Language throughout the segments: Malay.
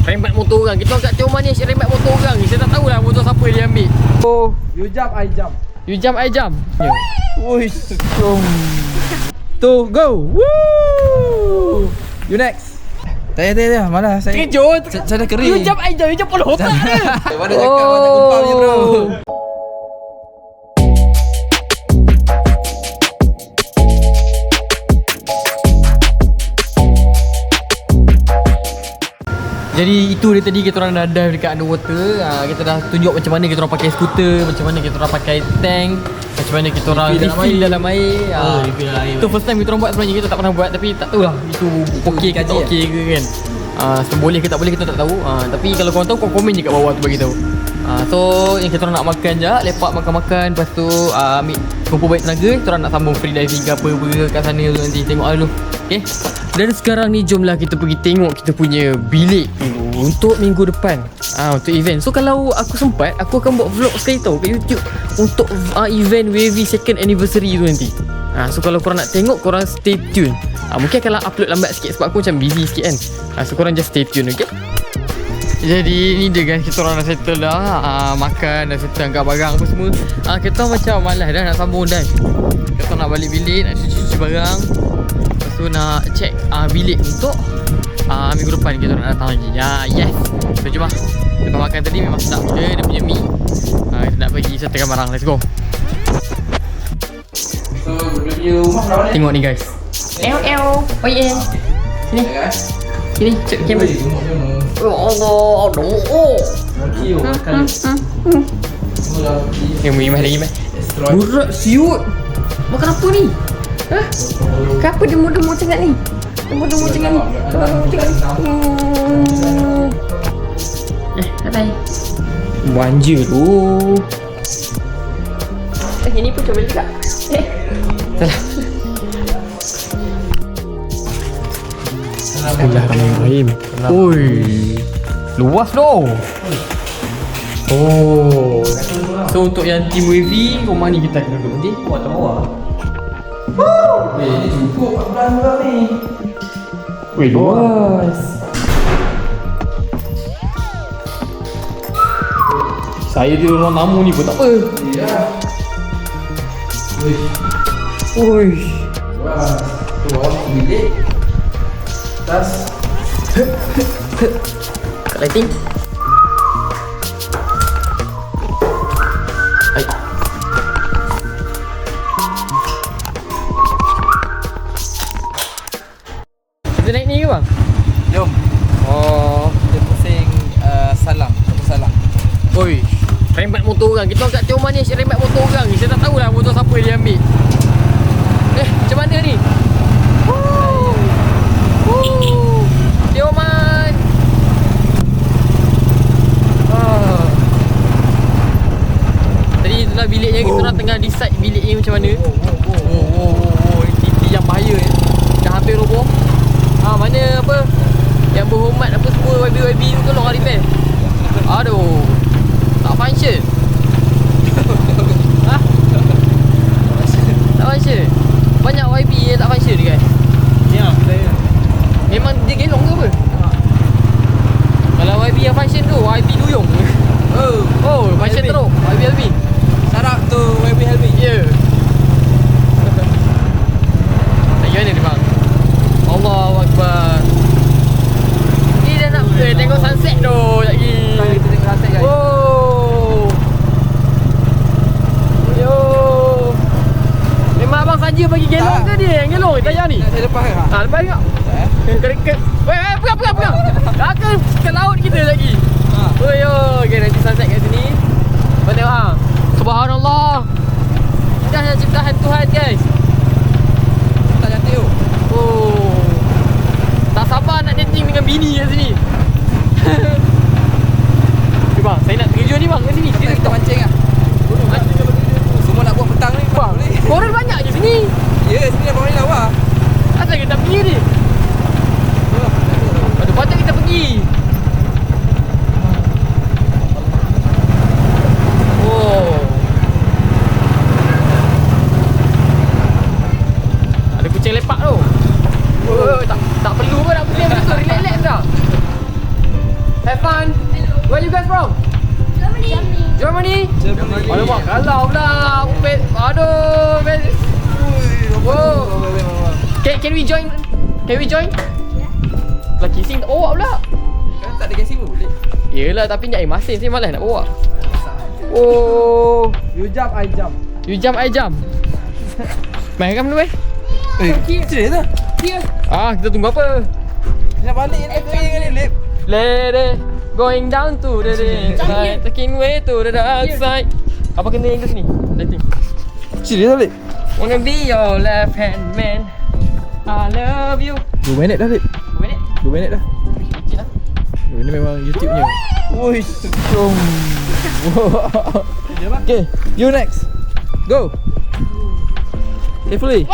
remat motor orang. Kita orang kat Tioman ni asyik remat motor orang ni. Saya tak tahulah motor siapa dia ambil. Oh, you jump, I jump. You jump, I jump. Ya. Uish. Tu, go. Woo. You next. Tak payah. Malah saya. Terkejut. Saya dah kering. You jump, I jump. You jump puluh otak dia. Mana cakap mata kumpal je bro. Jadi itu dia tadi, kita orang dah dive dekat underwater. Kita dah tunjuk macam mana kita orang pakai skuter, macam mana kita orang pakai tank, macam mana kita orang refill dalam air. Itu first time kita orang buat sebenarnya, kita tak pernah buat, tapi tak tahulah itu okey ke tak okey ke kan. Boleh ke tak boleh kita tak tahu. Tapi kalau korang tahu, korang komen je kat bawah tu bagi tahu. So yang kita orang nak makan je, lepak makan-makan, lepas tu ambil kumpul balik tenaga, kita orang nak sambung free diving ke apa kat sana tu nanti, tengok dulu. Okay. Dan sekarang ni jomlah kita pergi tengok kita punya bilik dulu untuk minggu depan. Untuk event. So kalau aku sempat, aku akan buat vlog sekali tau kat YouTube untuk event Wavy second anniversary tu nanti. So kalau korang nak tengok, korang stay tune. Mungkin akan upload lambat sikit sebab aku macam busy sikit kan. So korang just stay tune, okay? Jadi ni dia guys, kita orang dah settle dah. Makan, dah settle angkat barang apa semua. Kita macam malas dah nak sambung dah. Kita nak balik bilik, nak cuci barang. Lepas tu nak check bilik untuk minggu depan kita nak datang lagi. Yes. So jom lah. Lepas makan tadi memang sedap je dia punya mi. Kita nak pergi settlekan barang. Let's go. So, review rumah berapa ni? Tengok ni guys. Oh yeah. Sini. Sini, cek kamera. Oh Allah, aduh. Kio kan. Yang mui lagi mai. Burak siut. Makan apa ni? Kenapa demo-demo sangat ni? Demo-demo sangat ni. Bye. Manja tu. Ini pun coba juga. Salah. Bismillahirrahmanirrahim. Oi. Luas doh. Oh. So untuk yang team Wavy, rumah ni kita akan duduk nanti. Atas bawah. Ni cukup 14 orang ni. Weh, luas. Saya di ruang tamu ni pun tak apa. Ya. Oi. Wah. Tu bawah bilik. Tas. Kat lighting. Hai. Kita naik ni ke bang? Jom. Oh. Kita pusing salam. Salam. Oi. Remat motor orang. Kita orang kat Tioman ni asyik remat motor orang ni. Saya tak tahulah motor siapa dia ambil. Macam mana ni? Tioman. Tadi itulah biliknya. Kita orang tengah decide bilik ni macam mana. Titi yang bahaya ni. Dah hampir roboh. Mana apa yang berhormat apa semua YB tu tolong repair. Aduh. Tak function. Tak function. Banyak YB yang tak function ni guys. Ya, saya. Memang dia gelong ke apa? Kalau YB yang function tu, YB duyung. Oh, function YB. teruk. YB. Sarap tu YB Helmi. Ya. Lagi mana ni bang? Allahu Akbar. Ni dah nak tengok sunset tu lagi. Kita tengok sunset guys. Oh. Yo. Memang abang saja bagi gelong ke dia yang gelong tayar ni? Saya lepas ke? Lepas tengok. Pegang. Akan ke laut kita lagi. Oh yo, okay, nanti sunset kat sini. Kau tengok Subhanallah. Indahnya ciptaan Tuhan guys. Tak cantik tu. Oh. Tak sabar nak dating dengan bini kat sini. Bang, saya nak terjun ni bang kat sini. Kita mancing lah. Semua nak buat petang ni bang. Korang banyak je sini. Ya, sini abang ni lawa. Asal kita pergi ni? Aduh, patut kita pergi. Oh. Ada kucing lepak tu. Oh, tak perlu pun nak pergi begitu. Relax-relax dah. Have fun. Where you guys from? Germany. Alamak, kalah pula. Aduh, Whoa. Can we join? Can we join? Lagi sing tak bawa pula. Kan tak ada casing pun boleh. Yelah, tapi nak masin sih malas nak bawa. Oh. You jump, I jump. You jump, I jump. Main kan dulu Serius lah. kita tunggu apa? Nak balik nak kering kali lip. Let it going down to the side, taking way to the dark side. Apa kena English ni? Letting. Serius lah lip. Wanna be your left hand man. I love you. 2 minit dah lip. 2 minit? 2 minit dah. Kecil lah. Ini memang YouTube-nya. Woi, strong. Okay, you next. Go. Carefully.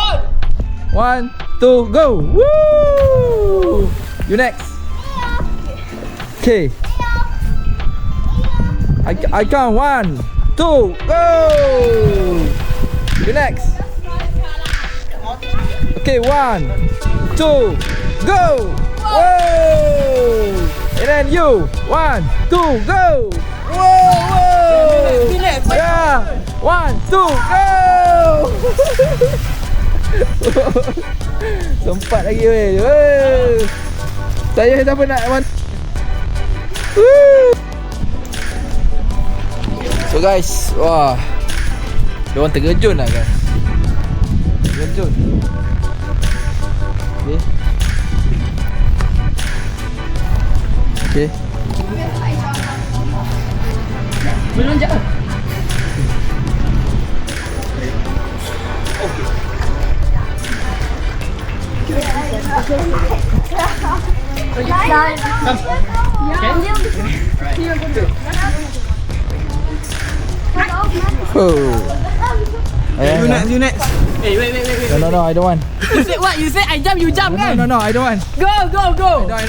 1, 2, go. Woo! You next. Okay. I count 1, 2, go. You next. Okay, 1, 2, go. Whoa! And then you. 1, 2, go. Whoa! Yeah. 1, 2, go. Sempat lagi weh. Saya siapa nak one. So guys, wah. Diorang terkejut lah guys. Terkejut. Okay. Okay. Belum je. Oh. You next. Hey, wait. No, I don't want. You said what? You said I jump, you jump kan? No, I don't want. Go. I don't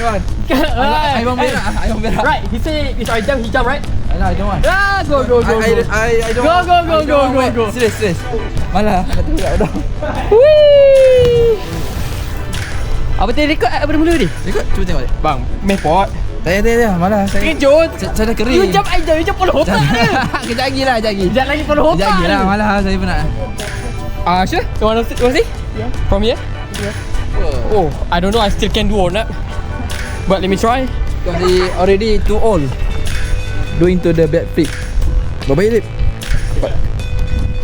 want. I want berak. Right, he say if I jump, he jump, right? No, I don't want. Ah, go. I don't want. Go. Serius. Malah nak berak dah. Whee! Apa tadi rekod apa mula ni? Ikut, cuba tengok balik. Bang, mepot. Tak malah saya. Kejut. Saya dah kering. You jump, I jump. You jump follow otak dia. Kejap lagi lah, Sekejap lagi follow otak. Kejap lagi lah, malah saya penat. Sure? You want to see? Yeah. From here? Yeah. Oh, I don't know. I still can do or not. But let me try. Because he already too old doing to the back flip. Baik lip.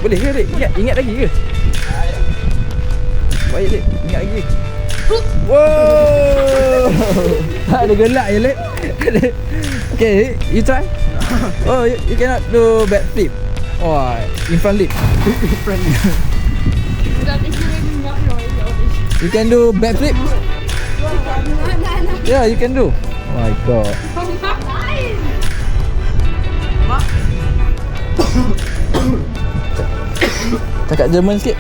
Boleh ke lip? Ingat lagi ke? Baik lip. Ingat lagi. Wow. Tak ada gelak je lip. Okay, you try. Oh, you cannot do back flip. Oh, in front lip. You can do back flip. Yeah, you can do. Oh my god. Cakap Jerman sikit.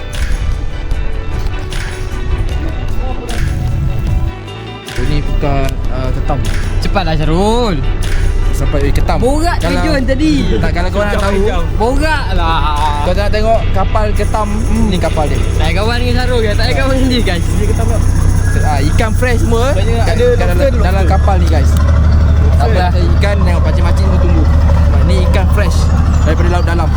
Ini bukan ketam. Cepatlah Syarul. Sampai ketam. Borak tujuan tadi. Tak, kalau kau nak tahu, Borak lah. kau nak tengok kapal ketam, ni kapal dia. Saya kawan dengan Syarul kan. Tak ada kawan dengan dia guys. Dia ketam tak? Ikan fresh semua kat ada dalam kapal ni guys. Tak apa, ikan yang macam-macam tu tunggu. Ni ikan fresh daripada laut dalam.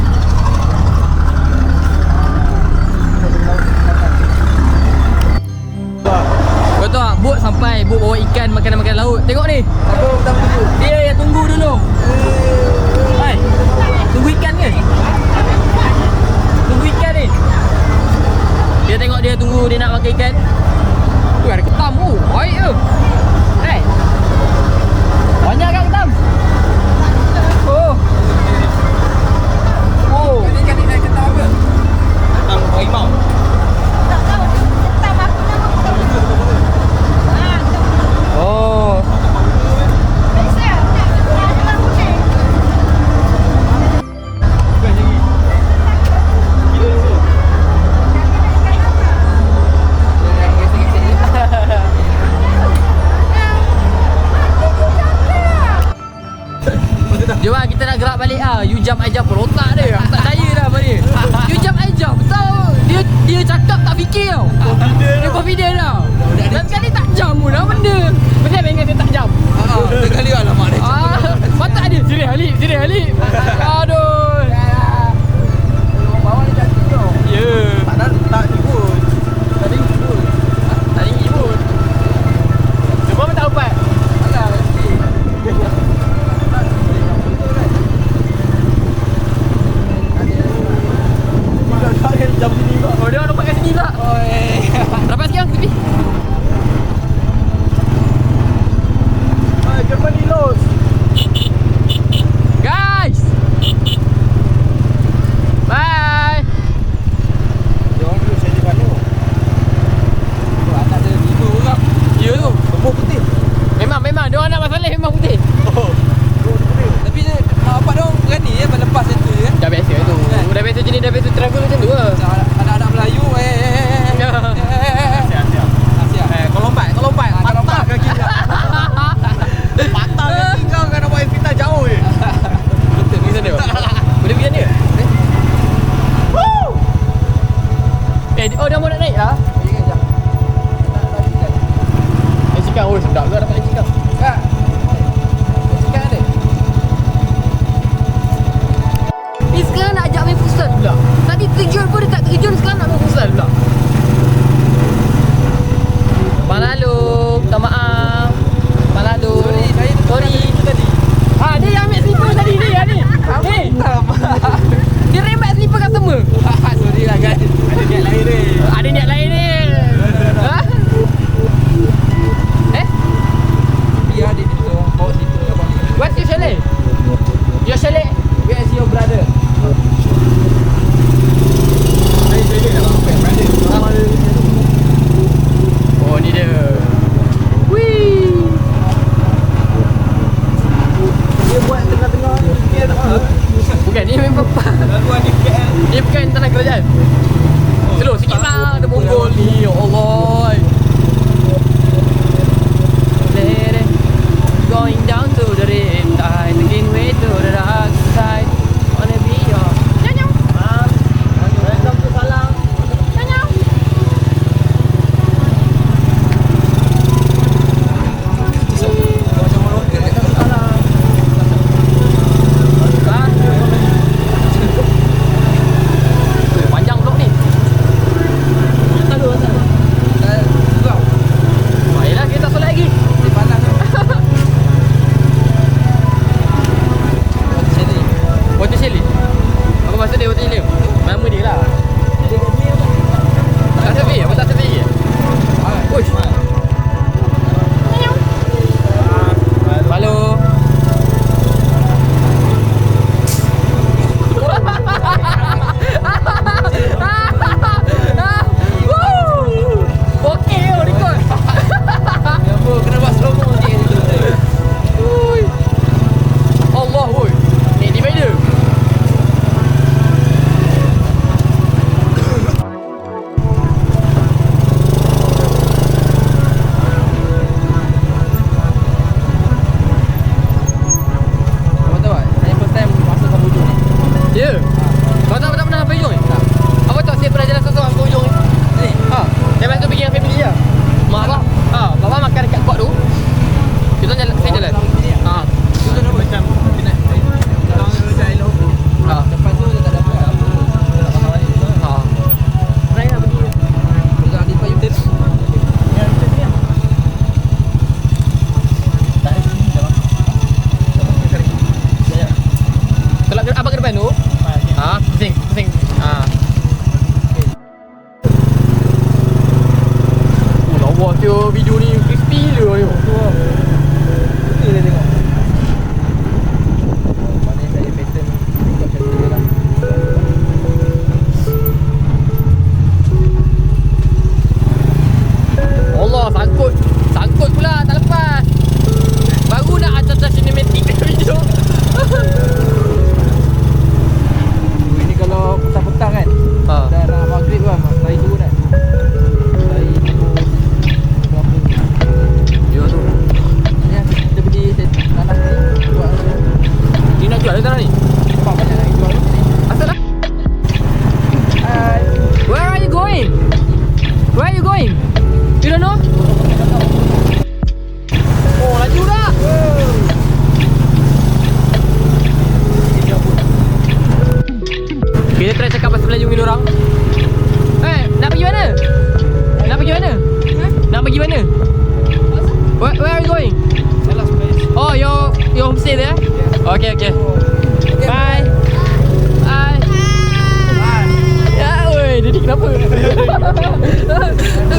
Kau tahu tak, bot sampai, bot bawa ikan makanan-makanan laut. Tengok ni. Apa pertama tunggu? Dia yang tunggu dulu. Hai. Tunggu ikan ke? Tunggu ikan ni. Dia tengok dia tunggu dia nak makan ikan. Tu ada ketam tu. Baik ke? Hai. Banyak kan ketam? Oh. Ikan ni naik ketam apa? Ketam harimau. Oh. Jom kita nak gerak balik You jump I jump otak dia. Aku tak percaya dah apa dia. You jump I jump. Tahu dia cakap tak fikir tau. Dia confident tau. Dan sekali tak jump pun lah benda. Betul dengan dia tak jump. Sekali alamak dia. Dia buat tengah-tengah ni KL tak faham. Bukan, ni memang Laluan ni KL. Dia bukan tanah kerajaan. Slow sikit lah. Ada bonggol ni. Ya Allah. Going down to the riptide, making way to the dark side. Wanna be your nyanyo. Welcome to Salang. Nyanyo. Macam mana kat Salang. Panjang blok ni. Tak ada. Kau. Baiklah, kita solat lagi. Di panas tu. Sini. Water Shelly. Apa maksud dia Water Shelly? Nama dia lah. Tak sepi? Apa tak sepi? Push. Halo. Okey, record. Apa kena buat slow mo sikit situ. Ui. Allah, oi. Ni divider. Kau tahu tak? Saya first time masuk ke hujung ni. Ya. Kau tak pernah sampai hujung ni? Tak. Apa tak saya pernah jalan seorang sampai hujung ni? Ni. Ha. Saya masuk pergi dengan family je. Mak abang. Ha, bapa makan dekat kot tu. Kita jalan, saya jalan. Ha. Tu tu macam minat. Kalau dah elok tu. Ha. Lepas tu dia tak dapat apa. Tak faham balik. Ha. Try lah pergi. Kalau di payung tu. Yang kita ni. Tak ada sini dah. Kalau abang ke depan tu. Ha, pusing, pusing. Ha. Oh, lawa tu video ni crispy je ni. Kita dia tengok. Mana saya pattern ikut macam tu lah. Allah, sangkut. Sangkut pula, tak lepas. Baru nak atas cinematic video. Ini kalau petang-petang kan. Ha. Dah nak maghrib kan. Lari turun kan. Lari turun. Berapa. Yo tu. Ni kita pergi tanah ni. Buat Ni nak jual ke tanah ni? nampak banyak lagi jual ni. Asal lah. Hai. Where are you going? Where are you going? You don't know? Oh, laju dah. Kita try cakap bahasa Melayu dengan orang. Nak pergi mana? Nak pergi mana? Nak pergi mana? Where are you going? Oh, your homestay there? Okay, okay. Bye. Bye. Ya, oi, Dedi kenapa?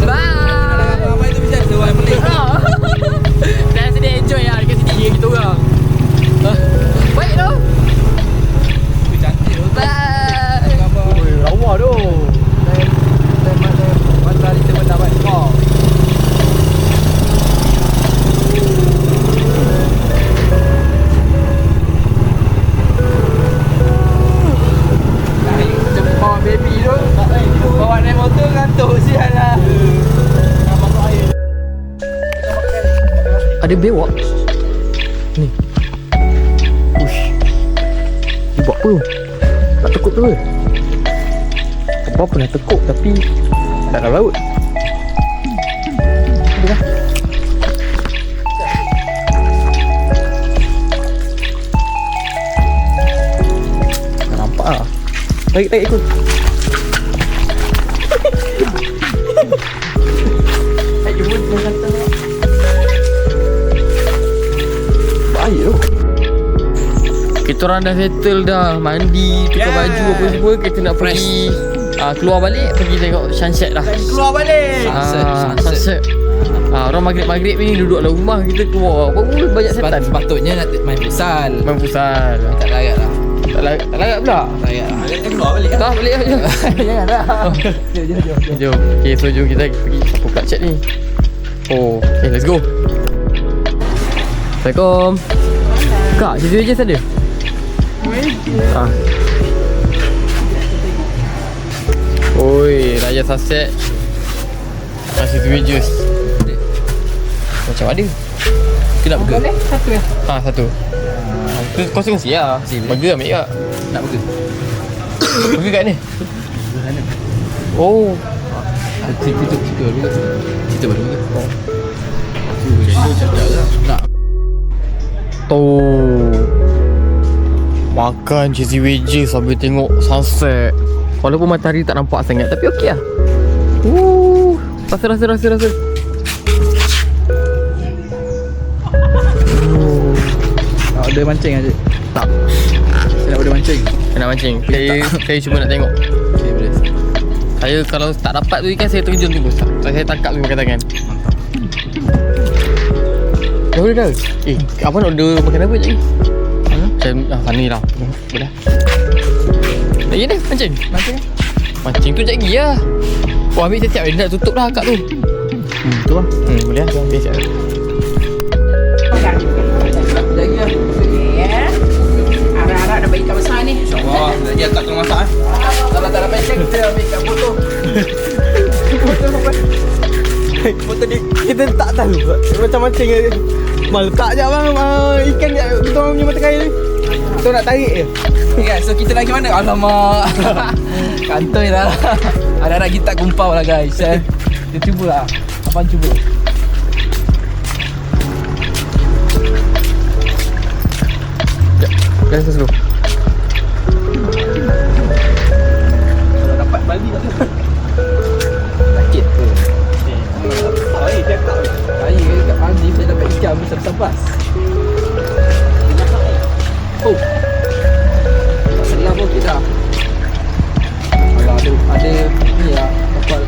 Bye. Ramai tu bisa sewa beli. Dan sedih enjoy lah dekat sini dengan kita orang. Baik tu. Cantik tu. Bye. Gambar. Oi, lawa tu. Matahari kita dapat. Oh. Bawa baby tu. Bawa naik motor ngantuk sial lah. Ada bewak. Ni. Ush. Dia buat apa? Nak tekuk tu ke? Apa pernah tekuk tapi tak dalam laut. Ada dah. Tak nampak lah. Tarik ikut. Ayo pun kata. Baik tu. Kita orang dah settle dah. Mandi, tukar baju apa semua. Kita nak pergi keluar balik. Pergi tengok sunset dah. Keluar balik. Sunset. Orang maghrib-maghrib ni duduk dalam rumah. Kita keluar. Apa pun banyak setan. Sepatutnya nak main futsal. Main futsal. Tak layak lah. Tak layak pula. Tak layak lah. Keluar balik kan? Tak balik je. Jangan dah. Jom. Jom. Okay, so jom kita pergi sapu kat chat ni. Oh, okay, let's go. Assalamualaikum. Kak, Cheesy Wedges ada? Ah. Oi, Raja Saset. Cheesy Wedges. Macam ada. Kita nak burger? Boleh? Satu ya? Satu. Tu kongsi lah. Burger ambil kak. Nak burger? Burger kat ni? Oh. Cerita baru burger. Nak. Tuh. Makan cheesy wedges sambil tengok sunset. Walaupun matahari tak nampak sangat, tapi okey lah. Rasa. Nak order mancing aja. Tak. Saya nak order mancing. Nak mancing. Saya cuba nak tengok. Okay, boleh. Saya kalau tak dapat tu ikan, saya terjun tu. Saya tangkap tu pakai tangan. Dah boleh dah. Abang nak order makan apa je? Saya sana lah. Boleh. Lagi dah mancing. Mancing tu sekejap lagi lah. Oh, ambil siap-siap. Dia dah tutup dah akak tu. Tu lah. Boleh lah. Ambil siap. Lagi lah. Harap-harap dapat ikan besar ni. InsyaAllah. Lagi akak tolong masak eh. Kalau tak dapat ikan, kita ambil ikan foto. Foto ni kita tak tahu macam mancing ke. Letak je abang ikan dia kita orang punya mata kail ni. Kita nak tarik je. Okay, so kita lagi mana? Alamak. Kantoi lah. Harap-harap kita tak kumpau lah guys. Kita cuba lah. Abang cuba. Jangan slow. Kalau dapat balik tak tu. Sakit tu. Saya cakap. Saya kat Maldives saya dapat ikan besar-besar. Oh. Tak selah pun kita. Kalau ada ni lah kapal.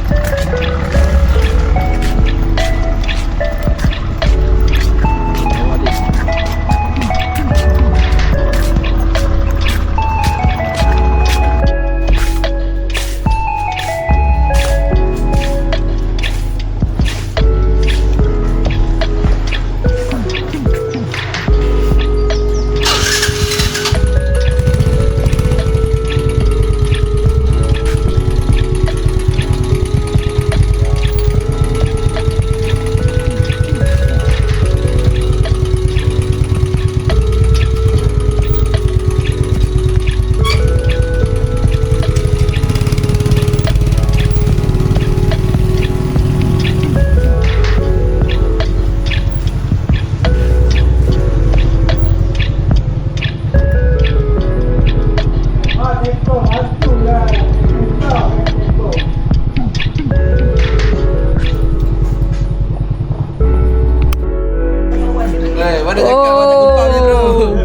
Mana cakap abang tak kumpau je bro.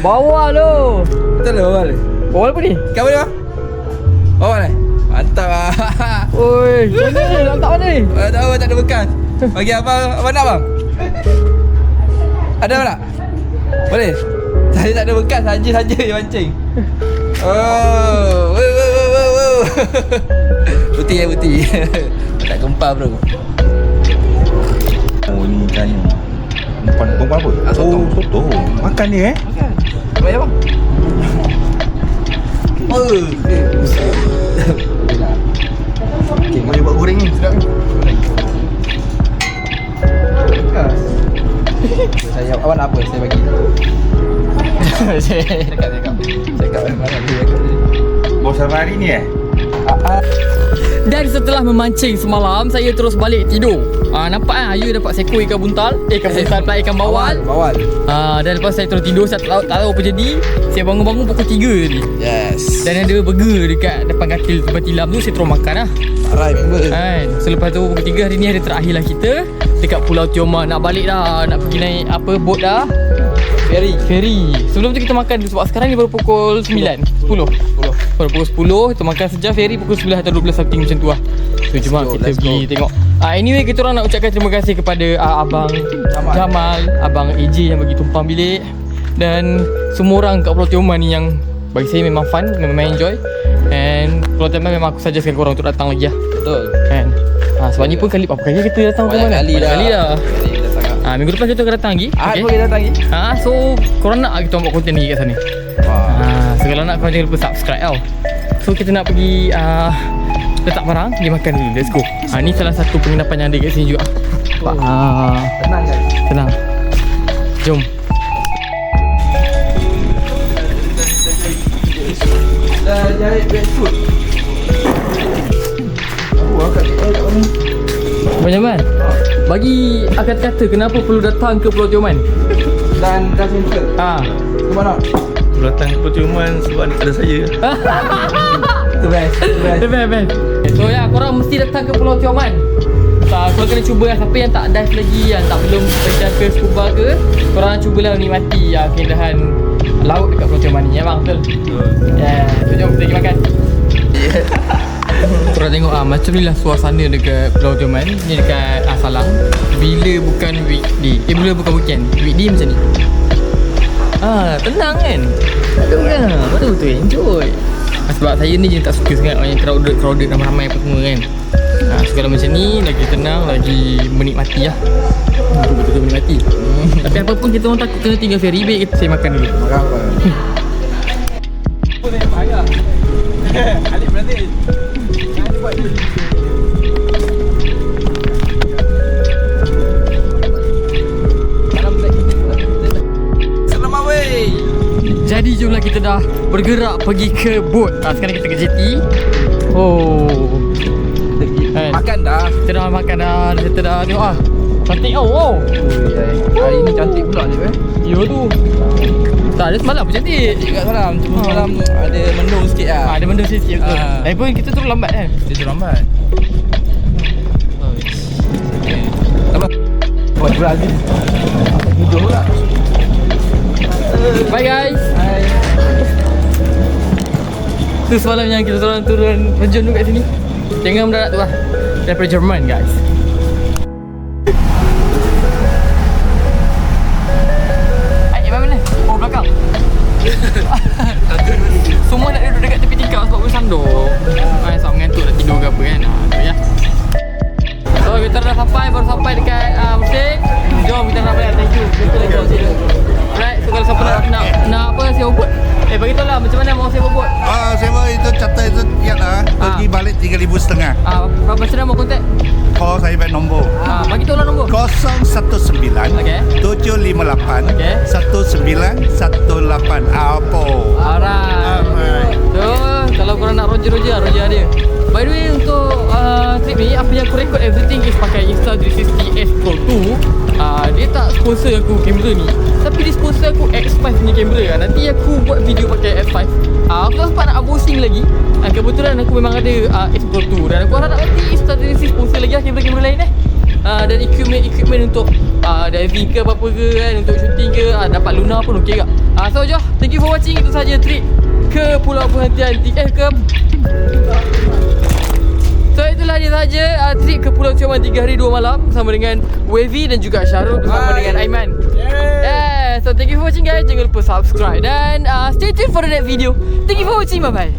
Bawa tu. Betul lah bawal. Bawa apa ni? Ikan mana bang? Bawal eh? Mantap lah. Oi, mana ni? Letak mana ni? Tahu tak ada bekas. Bagi abang nak bang? Ada tak? Boleh? Saya tak ada bekas, saja je mancing. Oh, wow. Putih. Tak kumpul bro. Oh ni ikannya. Perempuan apa? Sotong. Soto. Makan dia Makan. Bayar bang. Okay, boleh buat goreng ni sedap ni. Bekas. Saya awak nak apa? Saya bagi. Cakap mana dia. Bos hari ni Dan setelah memancing semalam, saya terus balik tidur. Nampak kan Ayu dapat seekor ikan buntal. Ikan buntal pula ikan bawal. Bawal. Dan lepas saya terus tidur, saya tak tahu apa jadi. Saya bangun-bangun pukul 3 tadi. Yes. Dan ada burger dekat depan katil tempat tilam tu. Saya terus makan lah. Arai member. Kan. Selepas tu pukul 3 hari ni hari terakhir lah kita dekat Pulau Tioman. Nak balik dah. Nak pergi naik apa, bot dah. Ferry. Sebelum tu kita makan sebab sekarang ni baru pukul 9. 10. Baru pukul 10. Kita makan sejam, ferry pukul 9 atau 12 something macam tu lah. So jom kita pergi tengok. Anyway, kita orang nak ucapkan terima kasih kepada Abang Jamal, Abang AJ yang bagi tumpang bilik, dan semua orang kat Pulau Tioman ni yang bagi saya memang fun, memang enjoy. And Pulau Tioman memang aku suggest korang untuk datang lagi lah. Betul. Kan. Sebab ni pun kali berapa kali kita datang ke mana? Banyak kali dah. Banyak kali dah. Kali dah sangat. Minggu depan kita akan datang lagi. Ahad pun kita datang lagi. So korang nak kita buat konten lagi kat sana. Segala nak korang jangan lupa subscribe tau. So kita nak pergi letak barang, pergi makan dulu. Let's go. Ni salah satu penginapan yang ada kat sini juga. Tenang guys. Tenang. Jom. Dah jahit bedshoot. Akak kat mana? Abang Jamal, bagi akak kata kenapa perlu datang ke Pulau Tioman? Dan dah center. Ke mana? Datang ke Tioman sebab ada saya. Itu best. The best. So korang mesti datang ke Pulau Tioman. Korang kena cuba lah. Siapa yang tak dive lagi, yang tak belum dive ke scuba ke, korang cubalah menikmati keindahan laut dekat Pulau Tioman ni. Ya bang, betul? So jom kita pergi makan. Korang tengok macam ni lah suasana dekat Pulau Tioman. Ni dekat Salang. Bila bukan weekday, bila bukan weekend, weekday macam ni. Tenang kan? Betul-betul enjoy. Sebab saya ni je tak suka sangat orang yang crowded ramai-ramai apa semua kan. So kalau macam ni lagi tenang, lagi menikmati lah. Betul-betul menikmati. Tapi apa pun kita orang takut kena tinggal ferry, baik kita saya makan dulu. Alik berhenti. Jangan buat ni. Selamat weh. Jadi jomlah kita dah bergerak pergi ke boat. Sekarang kita ke jetty. Makan dah. Kita dah makan dah. Kita dah tengok cantik wow. Hari ni cantik pula ni Yo tu. Tak ada semalam pun cantik. Cantik kat semalam. Cuma semalam ada mendung sikit lah. Ada benda sikit betul. Tapi pun kita turun lambat kan. Dia tu lambat. Buat Brazil. Tidur pula. Bye guys. Hai. Tu semalam yang kita turun terjun tu kat sini. Jangan mendarat tu lah. Daripada Jerman guys. Mana? Belakang. Semua nak duduk dekat tepi tikar sebab bersandar. Sebab mengantuk nak tidur ke apa kan. Tu ya. So kita dah baru sampai dekat Mersing. Jom kita nak bayar. Thank you. Alright, so kalau siapa nak apa sewa bot. Bagi tahu lah macam mana mau sewa bot. Sewa itu catat itu pergi balik 3,500. Macam mana mau kontak? Call saya baik nombor Bagi tahu lah nombor 019 Okay. 758 Okay. 1918 Apo. Alright. So kalau korang nak Roger dia. By the way untuk trip ni, apa yang aku record everything is pakai Insta360S Pro 2. Dia tak sponsor aku kamera ni, tapi dia sponsor aku X5 punya kamera. Nanti aku buat video pakai X5. Aku tak sempat nak unboxing lagi. Kebetulan aku memang ada S Pro 2. Dan aku harap nanti Insta360 sponsor lagi lah kamera-kamera lain dan equipment untuk diving ke apa-apa ke kan, untuk shooting ke, dapat Luna pun okey kak. So jom, thank you for watching. Itu saja trip ke Pulau Perhentian ke So itulah dia saja trip ke Pulau Tioman 3 hari 2 malam bersama dengan Wavy dan juga Syarul bersama dengan Aiman. So thank you for watching guys. Jangan lupa subscribe dan stay tuned for the next video. Thank you for watching. Bye bye.